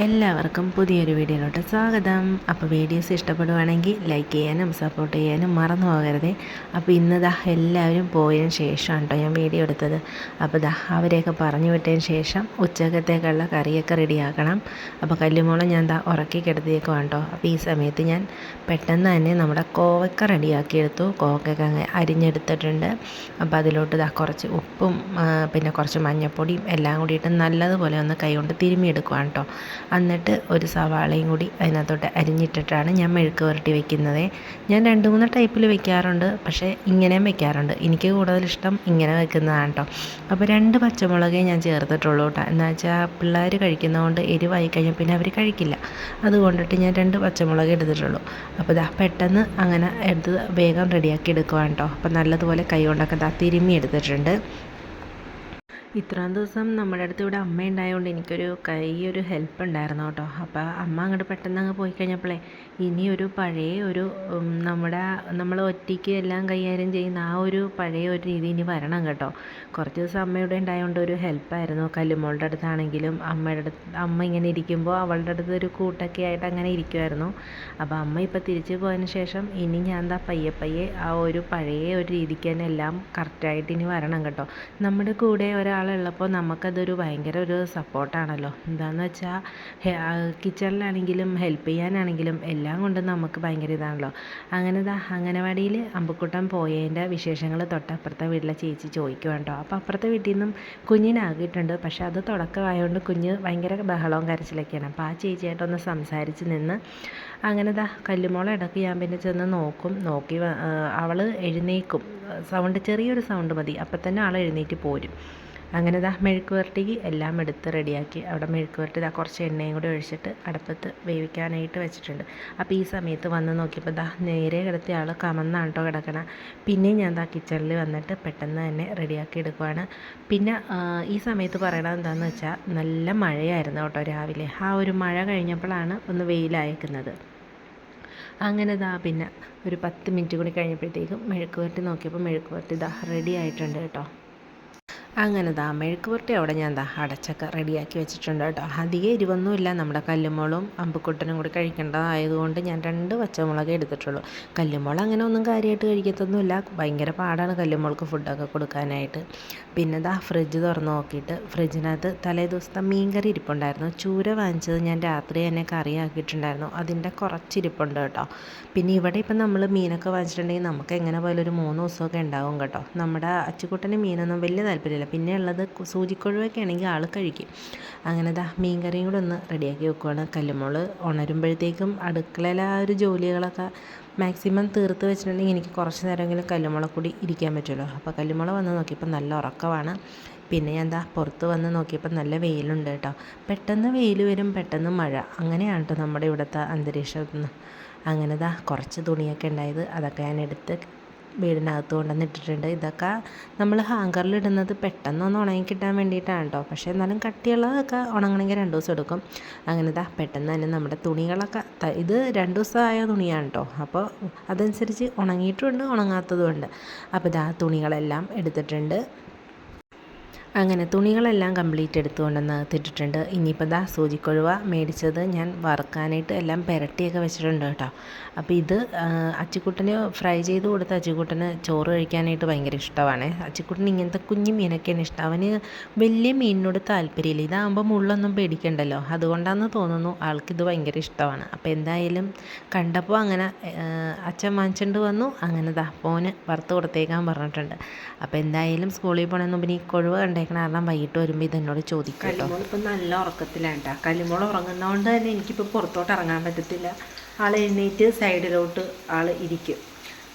എല്ലാവർക്കും പുതിയൊരു വീഡിയോയിലോട്ട് സ്വാഗതം. അപ്പോൾ വീഡിയോസ് ഇഷ്ടപ്പെടുവാണെങ്കിൽ ലൈക്ക് ചെയ്യാനും സപ്പോർട്ട് ചെയ്യാനും മറന്നു പോകരുതേ. അപ്പോൾ ഇന്ന് എല്ലാവരും പോയതിന് ശേഷമാണ് കേട്ടോ ഞാൻ വീഡിയോ എടുത്തത്. അപ്പോൾ അവരെയൊക്കെ പറഞ്ഞു വിട്ടതിന് ശേഷം ഉച്ചക്കത്തേക്കുള്ള കറിയൊക്കെ റെഡിയാക്കണം. അപ്പോൾ കല്ലുമോളെ ഞാൻ ഉറക്കി കിടത്തിയേക്കുവാണ് കേട്ടോ. അപ്പോൾ ഈ സമയത്ത് ഞാൻ പെട്ടെന്ന് തന്നെ നമ്മുടെ കോവക്ക റെഡിയാക്കിയെടുത്തു. കോവക്കൊക്കെ അങ്ങ് അരിഞ്ഞെടുത്തിട്ടുണ്ട്. അപ്പോൾ അതിലോട്ട് കുറച്ച് ഉപ്പും പിന്നെ കുറച്ച് മഞ്ഞൾപ്പൊടിയും എല്ലാം കൂടിയിട്ട് നല്ലതുപോലെ ഒന്ന് കൈകൊണ്ട് തിരുമ്മിയെടുക്കുവാണ് കേട്ടോ. എന്നിട്ട് ഒരു സവാളയും കൂടി അതിനകത്തോട്ട് അരിഞ്ഞിട്ടിട്ടാണ് ഞാൻ മെഴുക്ക് പുരട്ടി വെക്കുന്നത്. ഞാൻ 2-3 ടൈപ്പിൽ വെക്കാറുണ്ട്, പക്ഷേ ഇങ്ങനെയും വെക്കാറുണ്ട്. എനിക്ക് കൂടുതലിഷ്ടം ഇങ്ങനെ വെക്കുന്നതാണ് കേട്ടോ. അപ്പോൾ 2 പച്ചമുളകേ ഞാൻ ചേർത്തിട്ടുള്ളൂ കേട്ടോ. എന്ന് വെച്ചാൽ പിള്ളേർ കഴിക്കുന്നതുകൊണ്ട് എരിവായി കഴിഞ്ഞാൽ പിന്നെ അവർ കഴിക്കില്ല. അതുകൊണ്ടിട്ട് ഞാൻ 2 പച്ചമുളക് എടുത്തിട്ടുള്ളൂ. അപ്പോൾ പെട്ടെന്ന് അങ്ങനെ എടുത്ത് വേഗം റെഡിയാക്കി എടുക്കുവാണ് കേട്ടോ. അപ്പോൾ നല്ലതുപോലെ കൈ കൊണ്ടൊക്കെ തിരുമ്മി എടുത്തിട്ടുണ്ട്. ഇത്രയും ദിവസം നമ്മുടെ അടുത്ത് ഇവിടെ അമ്മ ഉണ്ടായതുകൊണ്ട് എനിക്കൊരു ഹെൽപ്പ് ഉണ്ടായിരുന്നു കേട്ടോ. അപ്പോൾ അമ്മ അങ്ങോട്ട് പെട്ടെന്ന് അങ്ങ് പോയി കഴിഞ്ഞപ്പോഴേ ഇനി ഒരു പഴയ ഒരു നമ്മൾ ഒറ്റയ്ക്ക് എല്ലാം കൈകാര്യം ചെയ്യുന്ന ആ ഒരു പഴയ ഒരു രീതി ഇനി വരണം കേട്ടോ. കുറച്ച് ദിവസം അമ്മയുടെ ഉണ്ടായതുകൊണ്ട് ഒരു ഹെൽപ്പായിരുന്നു. കല്ലുമോളുടെ അടുത്താണെങ്കിലും അമ്മ ഇങ്ങനെ ഇരിക്കുമ്പോൾ അവളുടെ അടുത്ത് ഒരു കൂട്ടൊക്കെ ആയിട്ട് അങ്ങനെ ഇരിക്കുമായിരുന്നു. അപ്പോൾ അമ്മ ഇപ്പോൾ തിരിച്ചു പോയതിന് ശേഷം ഇനി ഞാൻ പയ്യെ ആ ഒരു പഴയ ഒരു രീതിക്ക് തന്നെ എല്ലാം കറക്റ്റായിട്ട് ഇനി വരണം കേട്ടോ. നമ്മുടെ കൂടെ ഒരാളുള്ളപ്പോൾ നമുക്കതൊരു ഭയങ്കര ഒരു സപ്പോർട്ടാണല്ലോ. എന്താണെന്ന് വെച്ചാൽ കിച്ചണിലാണെങ്കിലും ഹെൽപ്പ് ചെയ്യാനാണെങ്കിലും എല്ലാം കൊണ്ടും നമുക്ക് ഭയങ്കര ഇതാണല്ലോ. അംഗനവാടിയിൽ അമ്പുക്കുട്ടൻ പോയതിൻ്റെ വിശേഷങ്ങൾ തൊട്ടപ്പുറത്തെ വീട്ടിലെ ചേച്ചി ചോദിക്കും കേട്ടോ. അപ്പോൾ അപ്പുറത്തെ വീട്ടിൽ നിന്നും കുഞ്ഞിനാകിയിട്ടുണ്ട്, പക്ഷേ അത് തുടക്കമായതുകൊണ്ട് കുഞ്ഞ് ഭയങ്കര ബഹളവും കരച്ചിലൊക്കെയാണ്. അപ്പോൾ ആ ചേച്ചിയായിട്ടൊന്ന് സംസാരിച്ച് നിന്ന് അങ്ങനെ കല്ലുമോളെ ഇടയ്ക്ക് ഞാൻ പിന്നെ ചെന്ന് നോക്കി അവൾ എഴുന്നേക്കും. ചെറിയൊരു സൗണ്ട് മതി, അപ്പം തന്നെ ആൾ എഴുന്നേറ്റ് പോരും. അങ്ങനെ മെഴുക്ക് പുരട്ടിക്ക് എല്ലാം എടുത്ത് റെഡിയാക്കി അവിടെ മെഴുക്ക് പുരട്ടി കുറച്ച് എണ്ണയും കൂടി ഒഴിച്ചിട്ട് അടുപ്പത്ത് വേവിക്കാനായിട്ട് വെച്ചിട്ടുണ്ട്. അപ്പോൾ ഈ സമയത്ത് വന്ന് നോക്കിയപ്പോൾ നേരെ കിടത്തിയ ആൾ കമന്നാണ് കേട്ടോ കിടക്കണം. പിന്നെ ഞാൻ കിച്ചണിൽ വന്നിട്ട് പെട്ടെന്ന് തന്നെ റെഡിയാക്കി എടുക്കുവാണ്. പിന്നെ ഈ സമയത്ത് പറയണത് എന്താണെന്ന് വെച്ചാൽ നല്ല മഴയായിരുന്നു കേട്ടോ രാവിലെ. ആ ഒരു മഴ കഴിഞ്ഞപ്പോഴാണ് ഒന്ന് വെയിലയക്കുന്നത്. അങ്ങനെ പിന്നെ ഒരു 10 മിനിറ്റ് കൂടി കഴിഞ്ഞപ്പോഴത്തേക്കും മെഴുക്ക് പുരട്ടി നോക്കിയപ്പോൾ മെഴുക്ക് പുരട്ടി റെഡി ആയിട്ടുണ്ട് കേട്ടോ. അങ്ങനെ മെഴുക്ക് പുരട്ടി അവിടെ ഞാൻ അടച്ചൊക്കെ റെഡിയാക്കി വെച്ചിട്ടുണ്ട് കേട്ടോ. അധികം എരിവൊന്നുമില്ല. നമ്മുടെ കല്ലുമോളും അമ്പുക്കുട്ടനും കൂടി കഴിക്കേണ്ടതായതുകൊണ്ട് ഞാൻ 2 പച്ചമുളകേ എടുത്തിട്ടുള്ളൂ. കല്ലുമോൾ അങ്ങനെ ഒന്നും കാര്യമായിട്ട് കഴിക്കത്തൊന്നുമില്ല. ഭയങ്കര പാടാണ് കല്ലുമോൾക്ക് ഫുഡൊക്കെ കൊടുക്കാനായിട്ട്. പിന്നെ ഫ്രിഡ്ജ് തുറന്ന് നോക്കിയിട്ട് ഫ്രിഡ്ജിനകത്ത് തലേ ദിവസത്തെ മീൻകറി ഇരിപ്പുണ്ടായിരുന്നു. ചൂര വാങ്ങിച്ചത് ഞാൻ രാത്രി തന്നെ കറിയാക്കിയിട്ടുണ്ടായിരുന്നു. അതിൻ്റെ കുറച്ചിരിപ്പുണ്ട് കേട്ടോ. പിന്നെ ഇവിടെ ഇപ്പം നമ്മൾ മീനൊക്കെ വാങ്ങിച്ചിട്ടുണ്ടെങ്കിൽ നമുക്ക് എങ്ങനെ പോയാലും ഒരു 3 ദിവസമൊക്കെ ഉണ്ടാവും കേട്ടോ. നമ്മുടെ അച്ചുക്കുട്ടന് മീനൊന്നും വലിയ താല്പര്യമില്ല. പിന്നെ ഉള്ളത് സൂചിക്കൊഴുവൊക്കെ ആണെങ്കിൽ ആൾ കഴിക്കും. അങ്ങനെ മീൻ കറിയും കൂടെ ഒന്ന് റെഡിയാക്കി വെക്കുവാണ്. കല്ലുമോൾ ഉണരുമ്പോഴത്തേക്കും അടുക്കളയിലെ ആ ഒരു ജോലികളൊക്കെ മാക്സിമം തീർത്ത് വെച്ചിട്ടുണ്ടെങ്കിൽ എനിക്ക് കുറച്ച് നേരമെങ്കിലും കല്ലുമുള കൂടി ഇരിക്കാൻ പറ്റുമല്ലോ. അപ്പോൾ കല്ലുമുള വന്ന് നോക്കിയപ്പോൾ നല്ല ഉറക്കമാണ്. പിന്നെ ഞാൻ പുറത്ത് വന്ന് നോക്കിയപ്പോൾ നല്ല വെയിലുണ്ട് കേട്ടോ. പെട്ടെന്ന് വെയിൽ വരും, പെട്ടെന്ന് മഴ, അങ്ങനെയാണ് കേട്ടോ നമ്മുടെ ഇവിടുത്തെ അന്തരീക്ഷം. അങ്ങനെ കുറച്ച് തുണിയൊക്കെ ഉണ്ടായത് അതൊക്കെ ഞാൻ എടുത്ത് വീടിനകത്ത് കൊണ്ടുവന്നിട്ടിട്ടുണ്ട്. ഇതൊക്കെ നമ്മൾ ഹാങ്കറിലിടുന്നത് പെട്ടെന്നൊന്ന് ഉണങ്ങി കിട്ടാൻ വേണ്ടിയിട്ടാണ് കേട്ടോ. പക്ഷേ എന്നാലും കട്ടിയുള്ളതൊക്കെ ഉണങ്ങണമെങ്കിൽ 2 ദിവസം എടുക്കും. അങ്ങനെ പെട്ടെന്ന് തന്നെ നമ്മുടെ തുണികളൊക്കെ ഇത് 2 ദിവസമായ തുണിയാണ് കേട്ടോ. അപ്പോൾ അതനുസരിച്ച് ഉണങ്ങിയിട്ടുമുണ്ട്, ഉണങ്ങാത്തതുമുണ്ട്. അപ്പോൾ തുണികളെല്ലാം എടുത്തിട്ടുണ്ട്. അങ്ങനെ തുണികളെല്ലാം കംപ്ലീറ്റ് എടുത്തുകൊണ്ടെന്ന് തിട്ടിട്ടുണ്ട്. ഇനിയിപ്പോൾ സൂചിക്കൊഴുവ മേടിച്ചത് ഞാൻ വറുക്കാനായിട്ട് എല്ലാം പുരട്ടിയൊക്കെ വെച്ചിട്ടുണ്ട് കേട്ടോ. അപ്പോൾ ഇത് അച്ചിക്കുട്ടന് ഫ്രൈ ചെയ്ത് കൊടുത്ത അച്ചിക്കുട്ടന് ചോറ് കഴിക്കാനായിട്ട് ഭയങ്കര ഇഷ്ടമാണ്. അച്ചിക്കുട്ടന് ഇങ്ങനത്തെ കുഞ്ഞു മീനൊക്കെയാണ് ഇഷ്ടം. അവന് വലിയ മീനിനോട് താല്പര്യമില്ല. ഇതാകുമ്പോൾ മുള്ളൊന്നും പേടിക്കണ്ടല്ലോ, അതുകൊണ്ടാണെന്ന് തോന്നുന്നു ആൾക്കിത് ഭയങ്കര ഇഷ്ടമാണ്. അപ്പോൾ എന്തായാലും കണ്ടപ്പോൾ അങ്ങനെ അച്ഛൻ വാങ്ങിച്ചുകൊണ്ട് വന്നു. അങ്ങനെ പോന് വറുത്ത് കൊടുത്തേക്കാൻ പറഞ്ഞിട്ടുണ്ട്. അപ്പോൾ എന്തായാലും സ്കൂളിൽ പോകണമെന്ന് മുമ്പ് ഈ കൊഴുവ കാരണം വൈകിട്ട് വരുമ്പോൾ ഇതെന്നോട് ചോദിക്കും. കല്ലുമോൾ ഇപ്പം നല്ല ഉറക്കത്തിലാണ് കേട്ടോ. കല്ലുമോൾ ഉറങ്ങുന്നതുകൊണ്ട് തന്നെ എനിക്കിപ്പോൾ പുറത്തോട്ട് ഇറങ്ങാൻ പറ്റത്തില്ല. ആൾ എഴുന്നേറ്റ് സൈഡിലോട്ട് ആൾ ഇരിക്കും.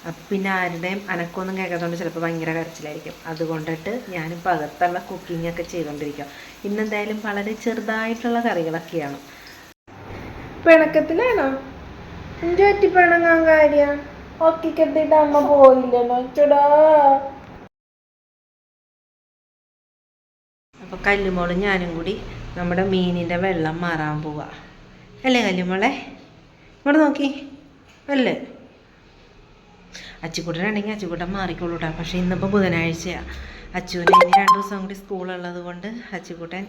അപ്പം പിന്നെ ആരുടെയും അനക്കൊന്നും കേൾക്കാത്തതുകൊണ്ട് ചിലപ്പോൾ ഭയങ്കര കരച്ചിലായിരിക്കും. അതുകൊണ്ടിട്ട് ഞാനിപ്പോൾ അകത്തുള്ള കുക്കിങ്ങൊക്കെ ചെയ്തുകൊണ്ടിരിക്കും. ഇന്നെന്തായാലും വളരെ ചെറുതായിട്ടുള്ള കറികളൊക്കെയാണ്. പിണക്കത്തിലാണോ? എൻ്റെ പറ്റി പിണങ്ങാൻ കാര്യം ഒക്കിക്കെത്തിയിട്ട് അമ്മ പോയില്ലല്ലോ ചുടാ. അപ്പോൾ കല്ലുമോളും ഞാനും കൂടി നമ്മുടെ മീനിൻ്റെ വെള്ളം മാറാൻ പോവുക അല്ലേ കല്ലുമോളെ? ഇങ്ങോട്ട് നോക്കി അല്ലേ? അച്ചുക്കുട്ടനുണ്ടെങ്കിൽ അച്ചുക്കുട്ടൻ മാറിക്കോളൂട്ടാ. പക്ഷേ ഇന്നിപ്പോൾ ബുധനാഴ്ചയാണ്. അച്ചുവിന് ഇനി 2 ദിവസം കൂടി സ്കൂളുള്ളത് കൊണ്ട് അച്ചുക്കുട്ടൻ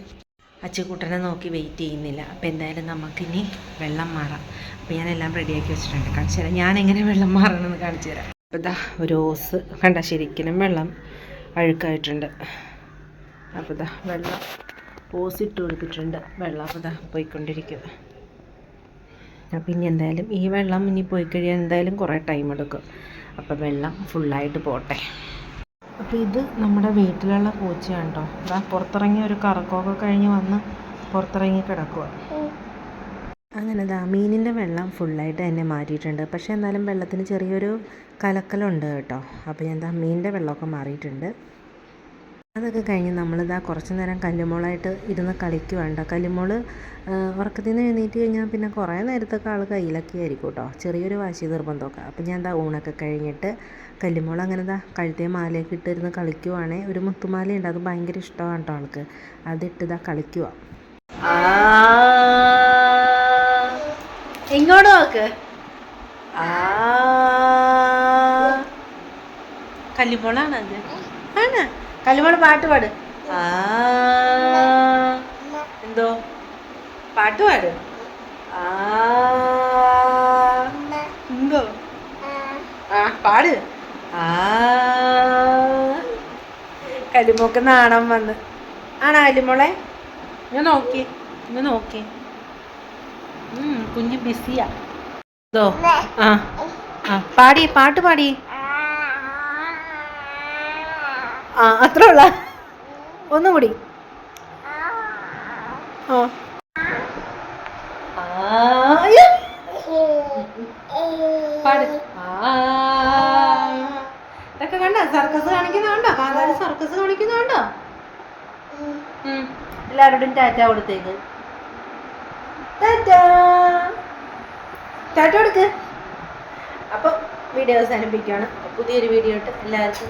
അച്ചുകൂട്ടനെ നോക്കി വെയിറ്റ് ചെയ്യുന്നില്ല. അപ്പോൾ എന്തായാലും നമുക്കിനി വെള്ളം മാറാം. അപ്പോൾ ഞാനെല്ലാം റെഡിയാക്കി വെച്ചിട്ടുണ്ട്. കാണിച്ചു തരാം ഞാനെങ്ങനെ വെള്ളം മാറണമെന്ന് കാണിച്ചു തരാം. അപ്പോൾ ഇതാ ഒരു ഓസ് കണ്ട ശരിക്കും വെള്ളം അഴുക്കായിട്ടുണ്ട്. അപ്പോൾ ഇതാ വെള്ളം ഓസ് ഇട്ട് കൊടുത്തിട്ടുണ്ട്. വെള്ളം അപ്പോൾ ഇതാ പോയിക്കൊണ്ടിരിക്കുക. അപ്പം ഇനി എന്തായാലും ഈ വെള്ളം ഇനി പോയി കഴിയാൻ എന്തായാലും കുറേ ടൈം എടുക്കും. അപ്പോൾ വെള്ളം ഫുള്ളായിട്ട് പോട്ടെ. അപ്പോൾ ഇത് നമ്മുടെ വീട്ടിലുള്ള പൂച്ചയാണ് കേട്ടോ. ഇതാ പുറത്തിറങ്ങി ഒരു കറക്കമൊക്കെ കഴിഞ്ഞ് വന്ന് പുറത്തിറങ്ങി കിടക്കുക. അങ്ങനെ ദാ മീനിൻ്റെ വെള്ളം ഫുള്ളായിട്ട് തന്നെ മാറ്റിയിട്ടുണ്ട്. പക്ഷേ എന്നാലും വെള്ളത്തിന് ചെറിയൊരു കലക്കലുണ്ട് കേട്ടോ. അപ്പോൾ ഞാൻ ദാ മീനിൻ്റെ വെള്ളമൊക്കെ മാറിയിട്ടുണ്ട്. അതൊക്കെ കഴിഞ്ഞ് നമ്മളിതാ കുറച്ച് നേരം കല്ലുമോളായിട്ട് ഇരുന്ന് കളിക്കുവാണ്ട. കല്ലുമോൾ ഉറക്കത്തിൽ നിന്ന് എഴുന്നേറ്റ് കഴിഞ്ഞാൽ പിന്നെ കുറേ നേരത്തൊക്കെ ആൾ കയ്യിലൊക്കെ ആയിരിക്കും കേട്ടോ. ചെറിയൊരു വാശി നിർബന്ധമൊക്കെ. അപ്പം ഞാൻ ദാ ഊണൊക്കെ കഴിഞ്ഞിട്ട് കല്ലുമോൾ അങ്ങനെ ദാ കഴുത്തേ മാലയൊക്കെ ഇട്ടിരുന്ന് കളിക്കുവാണേ. ഒരു മുത്തുമാലയുണ്ട്, അത് ഭയങ്കര ഇഷ്ടമാണ് കേട്ടോ ആൾക്ക്. അതിട്ട് ഇതാ കളിക്കുക. എങ്ങോട്ട് നോക്ക്. കല്ലുമോളാണ് അത്. ആണ് കല്ലുമോൾ പാട്ട് പാട്. എന്തോ പാട്ട് പാട്. എന്തോ പാട്. കല്ലുമോക്ക് നാണം വന്ന്. ആണോ കല്ലുമോളെ? ഞാൻ നോക്കി നോക്കി. കുഞ്ഞ് ബിസിയാ. എന്തോ പാടി പാട്ട് പാടി. അത്ര ഉള്ള ഒന്നും കൂടി. പാട്. ഇതൊക്കെ കണ്ടോ സർക്കസ് കാണിക്കുന്നുണ്ടോ? കാന്താരി സർക്കസ് കാണിക്കുന്നുണ്ടോ? എല്ലാവരോടും ടാറ്റ കൊടുത്തേക്ക്. ടാറ്റ കൊടുക്ക്. അപ്പോൾ വീഡിയോ അവസാനിപ്പിക്കുകയാണ്. പുതിയൊരു വീഡിയോ ഇട്ട് എല്ലാവർക്കും